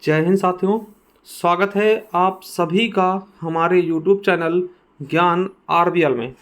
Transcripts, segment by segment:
जय हिंद साथियों। स्वागत है आप सभी का हमारे YouTube चैनल ज्ञान आरबीएल में।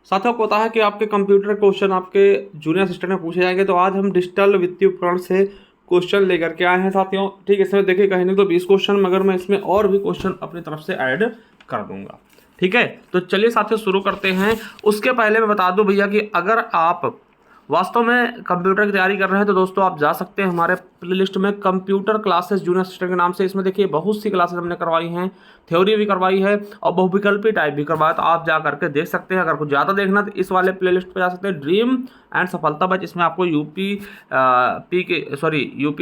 साथियों को पता है कि आपके कंप्यूटर क्वेश्चन आपके जूनियर असिस्टेंट में पूछे जाएंगे, तो आज हम डिजिटल वित्तीय उपकरण से क्वेश्चन लेकर के आए हैं साथियों। ठीक है, इसमें देखिए कहीं नहीं तो 20 क्वेश्चन, मगर मैं इसमें और भी क्वेश्चन अपनी तरफ से ऐड कर दूंगा। ठीक है, तो चलिए साथियों शुरू करते हैं। उसके पहले मैं बता दूं भैया कि अगर आप वास्तव में कंप्यूटर की तैयारी कर रहे हैं तो दोस्तों आप जा सकते हैं हमारे प्लेलिस्ट में कंप्यूटर क्लासेस जूनियर असिस्टेंट के नाम से। इसमें देखिए बहुत सी क्लासेस हमने करवाई हैं, थ्योरी भी करवाई है और बहुविकल्पी टाइप भी करवाया, तो आप जा करके देख सकते हैं। अगर कुछ ज़्यादा देखना तो इस वाले प्लेलिस्ट पे जा सकते हैं, ड्रीम एंड सफलता बैच। इसमें आपको यूपी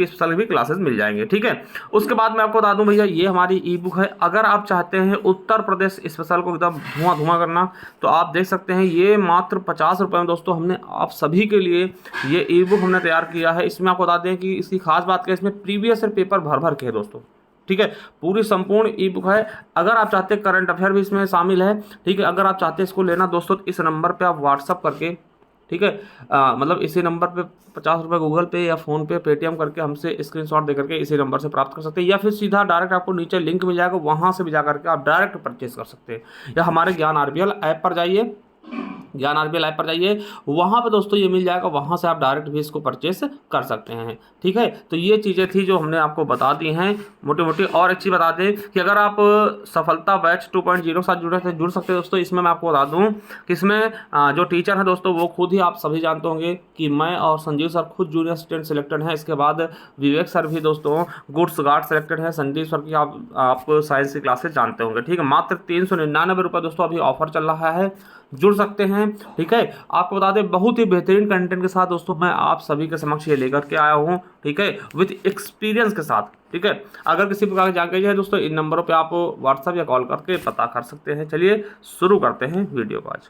स्पेशल भी क्लासेस मिल जाएंगे। ठीक है, उसके बाद मैं आपको बता दूं भैया ये हमारी ई बुक है। अगर आप चाहते हैं उत्तर प्रदेश स्पेशल को एकदम धुआं धुआं करना तो आप देख सकते हैं, ये मात्र 50 रुपये में दोस्तों हमने आप सभी के लिए ये ई बुक हमने तैयार किया है। इसमें आपको बता दें कि इसकी खास बात क्या है, इसमें प्रीवियस पेपर भर भर के है दोस्तों। ठीक है, पूरी संपूर्ण ई बुक है। अगर आप चाहते हैं करंट अफेयर भी इसमें शामिल है। ठीक है, अगर आप चाहते हैं इसको लेना दोस्तों तो इस नंबर पे आप व्हाट्सअप करके, ठीक है, मतलब इसी नंबर पे 50 रुपये गूगल पे या फ़ोन पे पेटीएम करके हमसे स्क्रीनशॉट दे करके इसी नंबर से प्राप्त कर सकते हैं, या फिर सीधा डायरेक्ट आपको नीचे लिंक मिल जाएगा, वहाँ से भी जा करके आप डायरेक्ट परचेज कर सकते हैं। या हमारे ज्ञान आरबीएल ऐप पर जाइए, ज्ञान आरबीएल ऐप पर जाइए, वहाँ पे दोस्तों ये मिल जाएगा, वहाँ से आप डायरेक्ट भी इसको परचेस कर सकते हैं। ठीक है, तो ये चीज़ें थी जो हमने आपको बता दी हैं मोटी मोटी। और एक चीज़ बता दें कि अगर आप सफलता बैच 2.0 के साथ जुड़ सकते हैं दोस्तों। इसमें मैं आपको बता दूं कि इसमें जो टीचर हैं दोस्तों वो खुद ही आप सभी जानते होंगे कि मैं और संजीव सर खुद जूनियर असिस्टेंट सिलेक्टेड हैं। इसके बाद विवेक सर भी दोस्तों गुड्स गार्ड सिलेक्टेड हैं। संजीव सर की आप साइंस की क्लासेस जानते होंगे। ठीक है, मात्र 399 रुपये दोस्तों अभी ऑफर चल रहा है, जुड़ सकते हैं। ठीक है, आपको बता दें बहुत ही बेहतरीन कंटेंट के साथ दोस्तों मैं आप सभी के समक्ष ये लेकर के आया हूँ। ठीक है, विद एक्सपीरियंस के साथ। ठीक है, अगर किसी प्रकार की जानकारी है दोस्तों इन नंबरों पे आप व्हाट्सएप या कॉल करके पता कर सकते हैं। चलिए शुरू करते हैं वीडियो को आज।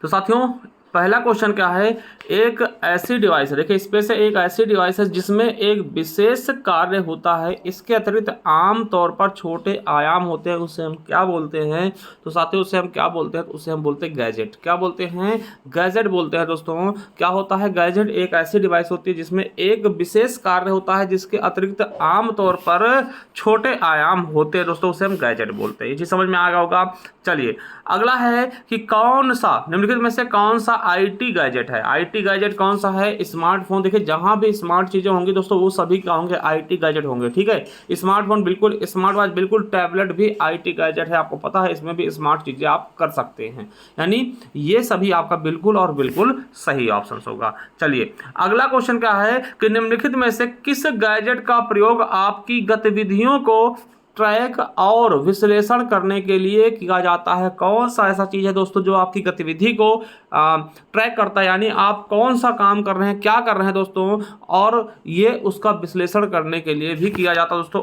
तो साथियों पहला क्वेश्चन क्या है, एक ऐसी डिवाइस है, देखिए इसमें से एक ऐसी डिवाइस है जिसमें एक विशेष कार्य होता है, इसके अतिरिक्त आम तौर पर छोटे आयाम होते हैं, उसे हम क्या बोलते हैं? तो साथियों उसे हम क्या बोलते हैं? तो उसे हम बोलते हैं गैजेट। क्या बोलते हैं? गैजेट बोलते हैं दोस्तों। क्या होता है गैजेट? एक ऐसी डिवाइस होती है जिसमें एक विशेष कार्य होता है, जिसके अतिरिक्त आम तौर पर छोटे आयाम होते हैं दोस्तों, उसे हम गैजेट बोलते हैं। ये चीज समझ में आ गया होगा। चलिए अगला है कि कौन सा निम्नलिखित में से कौन सा आईटी गैजेट है? आईटी गैजेट कौन सा है? स्मार्टफोन। देखिए जहां भी स्मार्ट चीजें होंगी दोस्तों वो सभी क्या होंगे? आईटी गैजेट होंगे। ठीक है, स्मार्टफोन बिल्कुल, स्मार्ट वॉच बिल्कुल, टैबलेट भी आईटी गैजेट है। आपको पता है इसमें भी स्मार्ट चीजें आप कर सकते हैं, यानी ये सभी आपका बिल्कुल और बिल्कुल सही ऑप्शन होगा। चलिए अगला क्वेश्चन क्या है कि निम्नलिखित में से किस गैजेट का प्रयोग आपकी गतिविधियों को ट्रैक और विश्लेषण करने के लिए किया जाता है? कौन सा ऐसा चीज है दोस्तों जो आपकी गतिविधि को ट्रैक करता है, यानी आप कौन सा काम कर रहे हैं, क्या कर रहे हैं दोस्तों, और ये उसका विश्लेषण करने के लिए भी किया जाता है दोस्तों।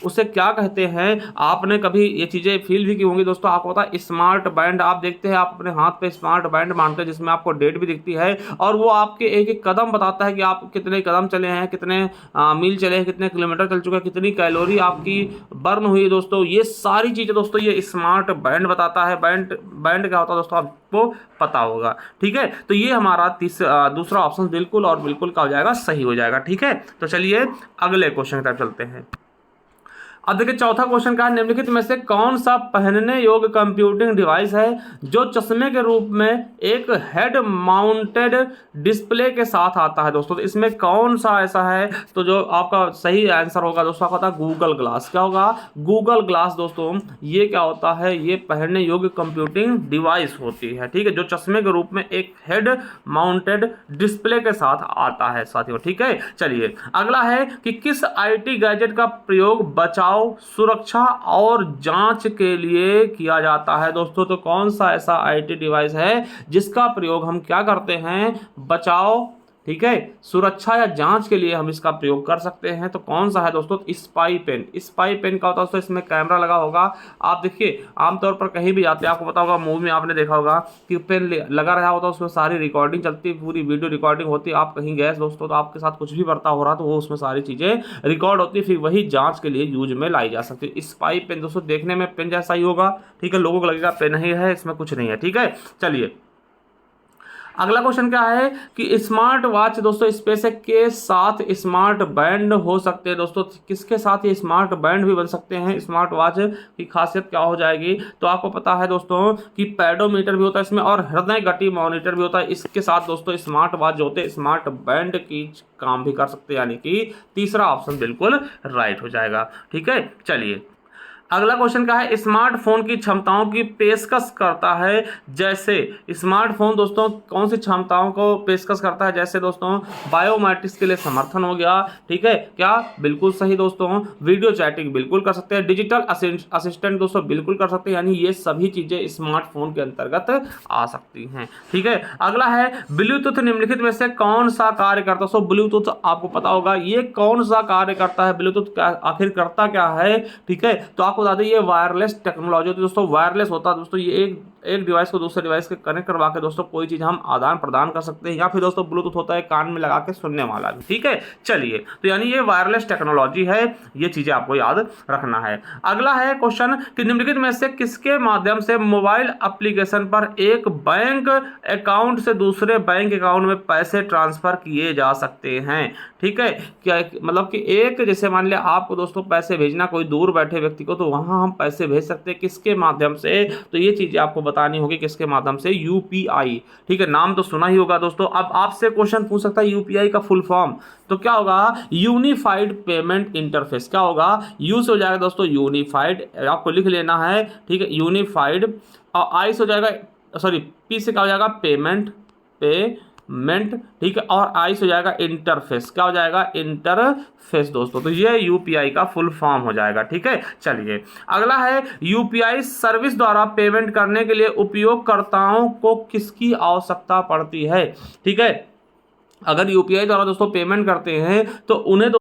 उसे क्या कहते हैं? आपने कभी ये चीजें फील भी की होंगी दोस्तों। आपको पता है स्मार्ट बैंड, आप देखते हैं आप अपने हाथ पे स्मार्ट बैंड बांधते हैं जिसमें आपको डेट भी दिखती है और वो आपके एक एक कदम बताता है कि आप कितने कदम चले हैं, कितने मील चले हैं, कितने किलोमीटर चल चुके हैं, कितनी कैलोरी आपकी बर्न हुई दोस्तों। ये सारी चीजें दोस्तों ये स्मार्ट बैंड बताता है। बैंड क्या होता है दोस्तों आपको पता होगा। ठीक है, तो ये हमारा दूसरा ऑप्शन बिल्कुल और बिल्कुल क्या हो जाएगा? सही हो जाएगा। ठीक है, तो चलिए अगले क्वेश्चन की तरफ चलते हैं। अब देखिए चौथा क्वेश्चन का है, निम्नलिखित में से कौन सा पहनने योग्य कंप्यूटिंग डिवाइस है जो चश्मे के रूप में एक हेड माउंटेड डिस्प्ले के साथ आता है दोस्तों? तो इसमें कौन सा ऐसा है? तो जो आपका सही आंसर होगा दोस्तों आपका होता है गूगल ग्लास। क्या होगा? गूगल ग्लास दोस्तों। ये क्या होता है? ये पहनने योग्य कंप्यूटिंग डिवाइस होती है। ठीक है, जो चश्मे के रूप में एक हेड माउंटेड डिस्प्ले के साथ आता है साथियों। ठीक है, चलिए अगला है कि किस आईटी गैजेट का प्रयोग बचाव, सुरक्षा और जांच के लिए किया जाता है दोस्तों? तो कौन सा ऐसा आईटी डिवाइस है जिसका प्रयोग हम क्या करते हैं? बचाव, ठीक है, सुरक्षा या जांच के लिए हम इसका प्रयोग कर सकते हैं। तो कौन सा है दोस्तों? Spy pen. स्पाई पेन का होता है दोस्तों, इसमें कैमरा लगा होगा। आप देखिए आमतौर पर कहीं भी जाते हैं आपको पता होगा, मूवी में आपने देखा होगा कि पेन लगा रहा होता है, उसमें सारी रिकॉर्डिंग चलती है, पूरी वीडियो रिकॉर्डिंग होती है। आप कहीं गए दोस्तों तो आपके साथ कुछ भी बर्ताव हो रहा तो वो उसमें सारी चीजें रिकॉर्ड होती है, फिर वही जांच के लिए यूज में लाई जा सकती है। स्पाई पेन दोस्तों देखने में पेन जैसा ही होगा। ठीक है, लोगों को लगेगा पेन ही है, इसमें कुछ नहीं है। ठीक है, चलिए अगला क्वेश्चन क्या है कि स्मार्ट वॉच दोस्तों स्पेस के साथ स्मार्ट बैंड हो सकते हैं। दोस्तों किसके साथ ये स्मार्ट बैंड भी बन सकते हैं? स्मार्ट वॉच की खासियत क्या हो जाएगी? तो आपको पता है दोस्तों कि पेडोमीटर भी होता है इसमें और हृदय गति मॉनिटर भी होता है। इसके साथ दोस्तों स्मार्ट वॉच जो होते हैं स्मार्ट बैंड की काम भी कर सकते हैं, यानी कि तीसरा ऑप्शन बिल्कुल राइट हो जाएगा। ठीक है, चलिए अगला क्वेश्चन क्या है, स्मार्टफोन की क्षमताओं की पेशकश करता है। जैसे स्मार्टफोन दोस्तों कौन सी क्षमताओं को पेशकश करता है? जैसे दोस्तों बायोमेट्रिक्स के लिए समर्थन हो गया, ठीक है क्या? बिल्कुल सही दोस्तों। वीडियो चैटिंग बिल्कुल कर सकते हैं, डिजिटल असिस्टेंट दोस्तों बिल्कुल कर सकते हैं, यानी ये सभी चीजें स्मार्टफोन के अंतर्गत आ सकती हैं। ठीक है, अगला है ब्लूटूथ निम्नलिखित में से कौन सा कार्य करता है? सो ब्लूटूथ आपको पता होगा ये कौन सा कार्य करता है, ब्लूटूथ आखिर करता क्या है? ठीक है, तो आपको बता दें ये वायरलेस टेक्नोलॉजी होती है दोस्तों, वायरलेस होता है दोस्तों, ये एक डिवाइस को दूसरे डिवाइस के कनेक्ट करवा के दोस्तों कोई चीज हम आदान प्रदान कर सकते हैं, या फिर दोस्तों ब्लूटूथ होता है कान में लगा के सुनने वाला भी। ठीक है, चलिए तो यानी ये वायरलेस टेक्नोलॉजी है, ये चीजें आपको याद रखना है। अगला है क्वेश्चन कि निम्नलिखित में से किसके माध्यम से मोबाइल एप्लीकेशन पर एक बैंक अकाउंट से दूसरे बैंक अकाउंट में पैसे ट्रांसफर किए जा सकते हैं? ठीक है, क्या मतलब कि एक जैसे मान लिया आपको दोस्तों पैसे भेजना कोई दूर बैठे व्यक्ति को, तो वहां हम पैसे भेज सकते हैं किसके माध्यम से? तो ये चीजें आपको बतानी होगी किसके माध्यम से, यूपीआई। ठीक है, नाम तो सुना ही होगा दोस्तों। अब आपसे क्वेश्चन पूछ सकता है यूपीआई का फुल फॉर्म, तो क्या होगा? Unified payment interface. क्या होगा? यू से हो जाएगा दोस्तों यूनिफाइड, आपको लिख लेना है। ठीक है, यूनिफाइड, और आई से हो जाएगा, सॉरी पी से क्या हो जाएगा? पेमेंट। ठीक है, और आई से हो जाएगा इंटरफेस। क्या हो जाएगा? इंटरफेस दोस्तों। तो ये यूपीआई का फुल फॉर्म हो जाएगा। ठीक है, चलिए अगला है यूपीआई सर्विस द्वारा पेमेंट करने के लिए उपयोगकर्ताओं को किसकी आवश्यकता पड़ती है? ठीक है, अगर यूपीआई द्वारा दोस्तों पेमेंट करते हैं तो उन्हें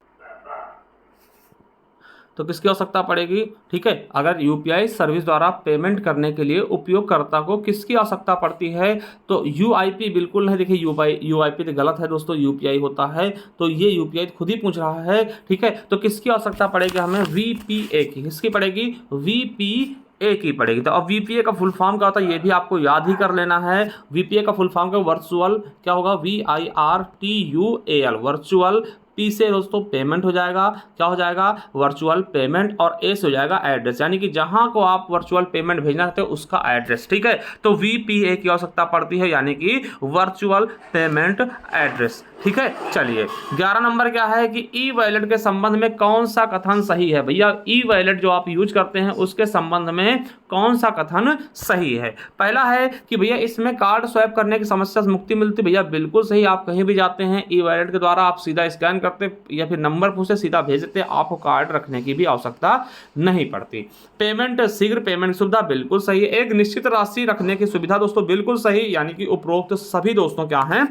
तो किसकी आवश्यकता पड़ेगी? ठीक है, अगर यूपीआई सर्विस द्वारा पेमेंट करने के लिए उपयोगकर्ता को किसकी आवश्यकता पड़ती है? तो यूआईपी बिल्कुल नहीं। देखिए यूआईपी तो गलत है दोस्तों, यूपीआई होता है, तो ये यूपीआई खुद ही पूछ रहा है। ठीक है, तो किसकी आवश्यकता पड़ेगी हमें? वीपीए की। किसकी पड़ेगी? वीपीए की पड़ेगी। तो अब वीपीए का फुल फॉर्म क्या होता है ये भी आपको याद ही कर लेना है। वीपीए का फुल फॉर्म का वर्चुअल क्या होगा? VIRTUAL, virtual. पी से दोस्तों पेमेंट हो जाएगा, क्या हो जाएगा? वर्चुअल पेमेंट, और ए से हो जाएगा एड्रेस, यानी कि जहां को आप वर्चुअल पेमेंट भेजना चाहते हो उसका एड्रेस। ठीक है, तो वीपीए की आवश्यकता पड़ती है, यानी कि वर्चुअल पेमेंट एड्रेस। ठीक है, चलिए 11 नंबर क्या है कि ई वॉलेट के संबंध में कौन सा कथन सही है? भैया ई वॉलेट जो आप यूज करते हैं उसके संबंध में कौन सा कथन सही है? पहला है कि भैया इसमें कार्ड स्वैप करने की समस्या से मुक्ति मिलती। भैया बिल्कुल सही, आप कहीं भी जाते हैं ई वॉलेट के द्वारा आप सीधा स्कैन करते या फिर नंबर पूछते सीधा भेज देते, आपको कार्ड रखने की भी आवश्यकता नहीं पड़ती। पेमेंट शीघ्र पेमेंट सुविधा बिल्कुल सही है। एक निश्चित राशि रखने की सुविधा दोस्तों बिल्कुल सही, यानी कि उपरोक्त सभी दोस्तों क्या हैं?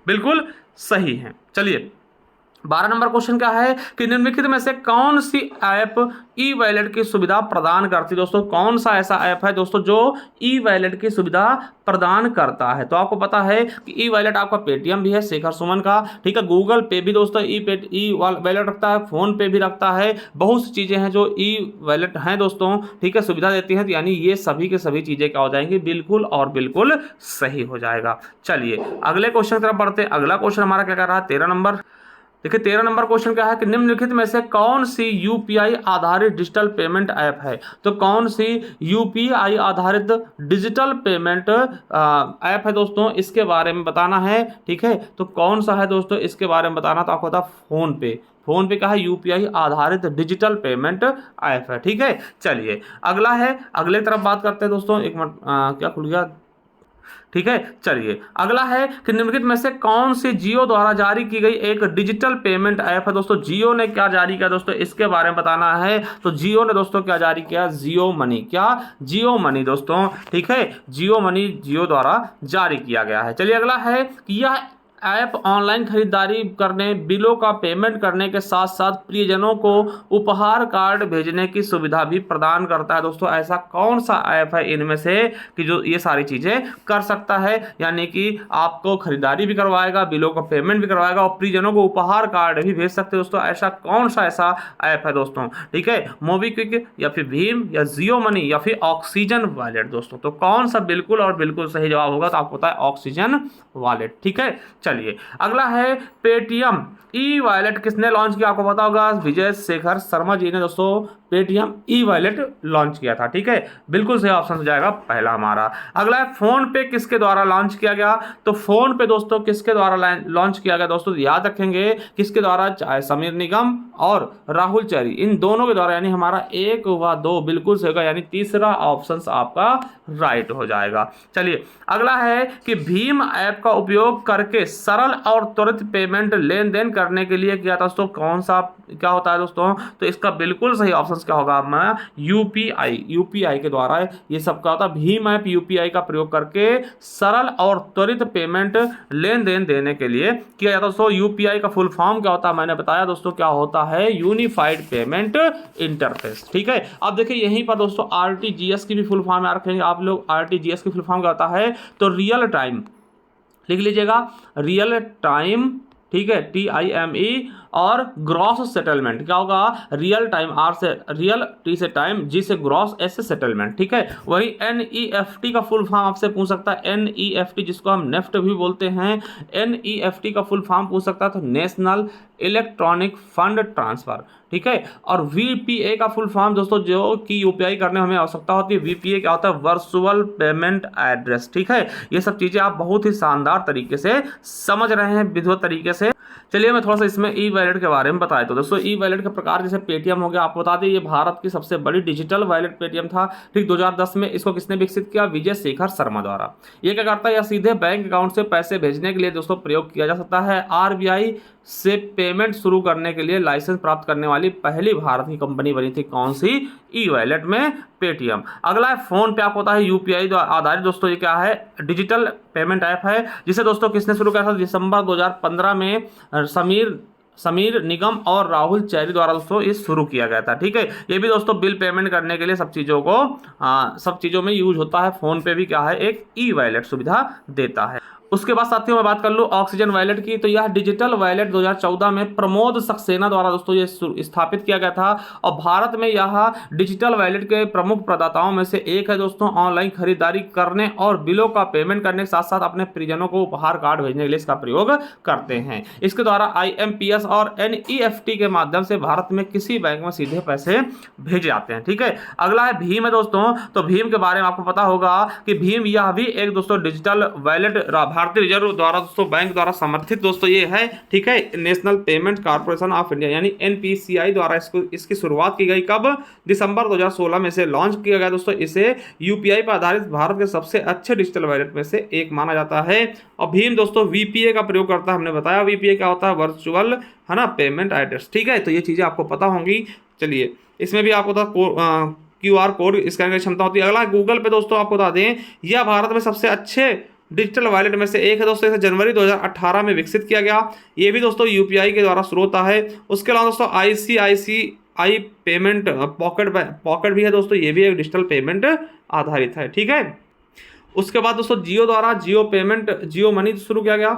बिल्कुल सही है। चलिए 12 नंबर क्वेश्चन क्या है कि निम्नलिखित में से कौन सी ऐप ई वॉलेट की सुविधा प्रदान करती है? दोस्तों कौन सा ऐसा ऐप है दोस्तों जो ई वॉलेट की सुविधा प्रदान करता है? तो आपको पता है कि ई वॉलेट आपका पेटीएम भी है शेखर सुमन का। ठीक है, गूगल पे भी दोस्तों ई वॉलेट रखता है, फोन पे भी रखता है, बहुत सी चीजें हैं जो ई वॉलेट हैं दोस्तों। ठीक है, सुविधा देती है, तो यानी ये सभी के सभी चीजें क्या हो जाएंगी? बिल्कुल और बिल्कुल सही हो जाएगा। चलिए अगले क्वेश्चन की तरफ बढ़ते हैं। अगला क्वेश्चन हमारा क्या कर रहा है? 13 नंबर। देखिए 13 नंबर क्वेश्चन क्या है कि निम्नलिखित में से कौन सी यूपीआई आधारित डिजिटल पेमेंट ऐप है? तो कौन सी यूपीआई आधारित डिजिटल पेमेंट ऐप है दोस्तों, इसके बारे में बताना है। ठीक है, तो कौन सा है दोस्तों इसके बारे में बताना, तो आपको बता फोन पे। फोन पे का है यूपीआई आधारित डिजिटल पेमेंट ऐप है। ठीक है, चलिए अगला है, अगले तरफ बात करते हैं दोस्तों। एक मिनट, क्या खुल गया? ठीक है, चलिए अगला है कि निम्नलिखित में से कौन सी जियो द्वारा जारी की गई एक डिजिटल पेमेंट ऐप है? दोस्तों जियो ने क्या जारी किया दोस्तों, इसके बारे में बताना है। तो जियो ने दोस्तों क्या जारी किया? जियो मनी। क्या? जियो मनी दोस्तों। ठीक है, जियो मनी जियो द्वारा जारी किया गया है। चलिए अगला है कि यह ऐप ऑनलाइन खरीदारी करने, बिलों का पेमेंट करने के साथ साथ प्रियजनों को उपहार कार्ड भेजने की सुविधा भी प्रदान करता है। दोस्तों ऐसा कौन सा ऐप है इनमें से कि जो ये सारी चीज़ें कर सकता है, यानी कि आपको खरीदारी भी करवाएगा, बिलों का पेमेंट भी करवाएगा और प्रियजनों को उपहार कार्ड भी भेज सकते हैं। दोस्तों ऐसा कौन सा ऐसा ऐप है दोस्तों, ठीक है, मोबीक्विक या फिर भीम या जियो मनी या फिर ऑक्सीजन वॉलेट। दोस्तों तो कौन सा बिल्कुल और बिल्कुल सही जवाब होगा, तो आपको पता है ऑक्सीजन वॉलेट, ठीक है। चलिए अगला है पेटीएम ई वॉलेट किसने लॉन्च किया, आपको पता होगा विजय शेखर शर्मा जी ने दोस्तों पेटीएम ई वॉलेट लॉन्च किया था, ठीक है, बिल्कुल सही ऑप्शन हो जाएगा पहला हमारा। अगला है फोन पे किसके द्वारा लॉन्च किया गया, तो फोन पे दोस्तों किसके द्वारा लॉन्च किया गया, दोस्तों याद रखेंगे किसके द्वारा, चाहे समीर निगम और राहुल चैरी, इन दोनों के द्वारा, यानी हमारा 1 व 2 बिल्कुल सही होगा, यानी तीसरा ऑप्शन आपका राइट हो जाएगा। चलिए अगला है कि भीम ऐप का उपयोग करके सरल और त्वरित पेमेंट लेन देन करने के लिए किया था। दोस्तों कौन सा क्या होता है दोस्तों, तो इसका बिल्कुल सही ऑप्शन क्या होगा, मैं यूपीआई के द्वारा ये सब क्या होता है, भीम ऐप यूपीआई का प्रयोग करके सरल और त्वरित पेमेंट लेन देन देने के लिए किया जाता है। दोस्तों यूपीआई का फुल फॉर्म क्या होता है, मैंने बताया दोस्तों क्या होता है, यूनिफाइड पेमेंट इंटरफेस, ठीक है। अब देखिए यहीं पर दोस्तों आरटीजीएस की भी फुल फॉर्म याद रखेंगे आप लोग, आरटीजीएस की फुल फॉर्म क्या होता है, तो रियल टाइम लिख लीजिएगा, रियल टाइम, ठीक है, TIME, और ग्रॉस सेटलमेंट क्या होगा, रियल टाइम, आर से रियल, टी से टाइम, जी से ग्रॉस, एस से सेटलमेंट, ठीक है। वही NEFT का फुल फॉर्म आपसे पूछ सकता है, NEFT जिसको हम नेफ्ट भी बोलते हैं, NEFT का फुल फॉर्म पूछ सकता है, तो नेशनल इलेक्ट्रॉनिक फंड ट्रांसफर, ठीक है। और VPA का फुल फॉर्म दोस्तों जो कि यूपीआई करने में हमें आवश्यकता होती है, VPA क्या होता है, वर्चुअल पेमेंट एड्रेस, ठीक है। ये सब चीज़ें आप बहुत ही शानदार तरीके से समझ रहे हैं विधिवत तरीके से। चलिए मैं थोड़ा सा इसमें ई वॉलेट के बारे में बताया। तो दोस्तों ई वॉलेट के प्रकार जैसे पेटीएम हो गया, आपको बता दें ये भारत की सबसे बड़ी डिजिटल वॉलेट पेटीएम था, ठीक। 2010 में इसको किसने विकसित किया, विजय शेखर शर्मा द्वारा। ये क्या करता है, यह सीधे बैंक अकाउंट से पैसे भेजने के लिए दोस्तों प्रयोग किया जा सकता है। RBI से पेमेंट शुरू करने के लिए लाइसेंस प्राप्त करने वाली पहली भारत की कंपनी बनी थी, कौन सी, ई वॉलेट में पेटीएम। अगला है फोन पे, आपको पता है यूपीआई आधारित दोस्तों ये क्या है, डिजिटल पेमेंट ऐप है, जिसे दोस्तों किसने शुरू किया था, दिसंबर 2015 में समीर निगम और राहुल चैरी द्वारा दोस्तों ये शुरू किया गया था, ठीक है। ये भी दोस्तों बिल पेमेंट करने के लिए सब चीज़ों में यूज होता है। फोन पे भी क्या है, एक ई वॉलेट सुविधा देता है। उसके बाद साथियों मैं बात कर लूँ ऑक्सीजन वॉलेट की, तो यह डिजिटल वॉलेट 2014 में प्रमोद सक्सेना द्वारा दोस्तों ये स्थापित किया गया था और भारत में यह डिजिटल वॉलेट के प्रमुख प्रदाताओं में से एक है दोस्तों। ऑनलाइन खरीदारी करने और बिलों का पेमेंट करने के साथ साथ अपने परिजनों को उपहार कार्ड भेजने के लिए इसका प्रयोग करते हैं। इसके द्वारा IMPS और NEFT के माध्यम से भारत में किसी बैंक में सीधे पैसे भेजे जाते हैं, ठीक है। अगला है भीम है दोस्तों, तो भीम के बारे में आपको पता होगा कि भीम यह भी एक दोस्तों डिजिटल वॉलेट भारतीय रिजर्व द्वारा दोस्तों बैंक द्वारा समर्थित दोस्तों ये है, ठीक है। National payment corporation of India यानी NPCI द्वारा इसकी शुरुआत की गई, कब, दिसंबर 2016 में से लॉन्च किया गया दोस्तों। इसे यूपीआई पर आधारित भारत के सबसे अच्छे डिजिटल वॉलेट में से एक माना जाता है। और भीम दोस्तों VPA का प्रयोग करता है, हमने बताया VPA क्या होता है, वर्चुअल है ना पेमेंट एड्रेस, ठीक है। तो ये चीज़ें आपको पता होंगी। चलिए इसमें भी आपको QR कोड स्कैन की क्षमता होती है। अगला गूगल पे दोस्तों आपको बता दें यह भारत में सबसे अच्छे डिजिटल वॉलेट में से एक है दोस्तों। इसे जनवरी 2018 में विकसित किया गया। ये भी दोस्तों यूपीआई के द्वारा शुरू होता है। उसके अलावा दोस्तों ICICI पेमेंट पॉकेट भी है दोस्तों, ये भी एक डिजिटल पेमेंट आधारित है, ठीक है। उसके बाद दोस्तों जियो द्वारा जियो मनी शुरू किया गया,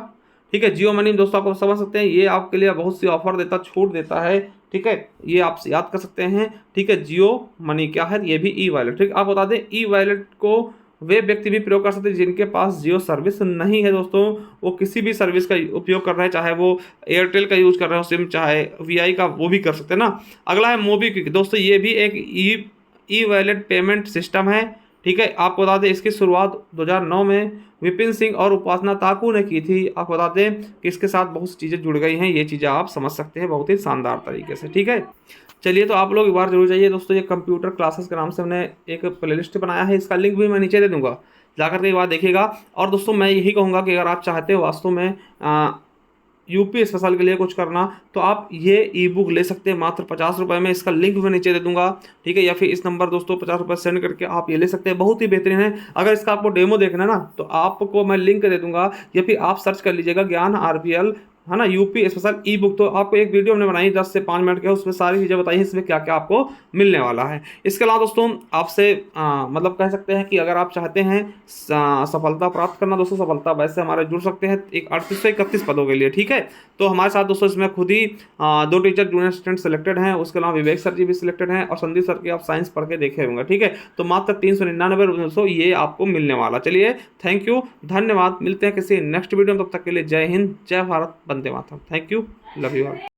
ठीक है। जियो मनी दोस्तों आपको समझ सकते हैं, ये आपके लिए बहुत सी ऑफर देता, छूट देता है, ठीक है। ये आप याद कर सकते हैं, ठीक है। जियो मनी क्या है, ये भी ई वॉलेट, ठीक। आप बता दें ई वॉलेट को वे व्यक्ति भी प्रयोग कर सकते हैं जिनके पास जियो सर्विस नहीं है दोस्तों। वो किसी भी सर्विस का उपयोग कर रहे हैं, चाहे वो एयरटेल का यूज कर रहे हो सिम, चाहे VI का, वो भी कर सकते हैं ना। अगला है मोबीक्विक दोस्तों, ये भी एक ई वॉलेट पेमेंट सिस्टम है, ठीक है। आपको बता दें इसकी शुरुआत 2009 में विपिन सिंह और उपासना ताकू ने की थी। आपको बता दें कि इसके साथ बहुत सी चीज़ें जुड़ गई हैं, ये चीज़ें आप समझ सकते हैं बहुत ही शानदार तरीके से, ठीक है। चलिए तो आप लोग एक बार जरूर जाइए दोस्तों, ये कंप्यूटर क्लासेस के नाम से हमने एक प्लेलिस्ट बनाया है, इसका लिंक भी मैं नीचे दे दूंगा, जाकर के एक बार देखिएगा। और दोस्तों मैं यही कहूँगा कि अगर आप चाहते हो वास्तव में यूपी स्पेशल के लिए कुछ करना, तो आप ये ई बुक ले सकते हैं मात्र 50 रुपये में। इसका लिंक मैं नीचे दे दूंगा, ठीक है, या फिर इस नंबर दोस्तों 50 रुपये सेंड करके आप ये ले सकते हैं। बहुत ही बेहतरीन है। अगर इसका आपको डेमो देखना है ना, तो आपको मैं लिंक दे दूंगा, या फिर आप सर्च कर लीजिएगा ज्ञान RPL, है ना, यूपी स्पेशल ई बुक। तो आपको एक वीडियो हमने बनाई 10 से 5 मिनट के, उसमें सारी चीज़ें बताई हैं इसमें क्या क्या आपको मिलने वाला है। इसके अलावा दोस्तों आपसे मतलब कह सकते हैं कि अगर आप चाहते हैं सफलता प्राप्त करना दोस्तों, सफलता वैसे हमारे जुड़ सकते हैं एक 38 से 31 पदों के लिए, ठीक है। तो हमारे साथ दोस्तों इसमें खुद ही 2 टीचर जूनियर असिस्टेंट सेलेक्टेड हैं, उसके अलावा विवेक सर जी भी सिलेक्टेड हैं, और संदीप सर की आप साइंस पढ़ के देखे होंगे, ठीक है। तो मात्र 399 दोस्तों ये आपको मिलने वाला। चलिए, थैंक यू, धन्यवाद। मिलते हैं किसी नेक्स्ट वीडियो में, तब तक के लिए जय हिंद, जय भारत, वंदे मातरम। Thank you, love you all.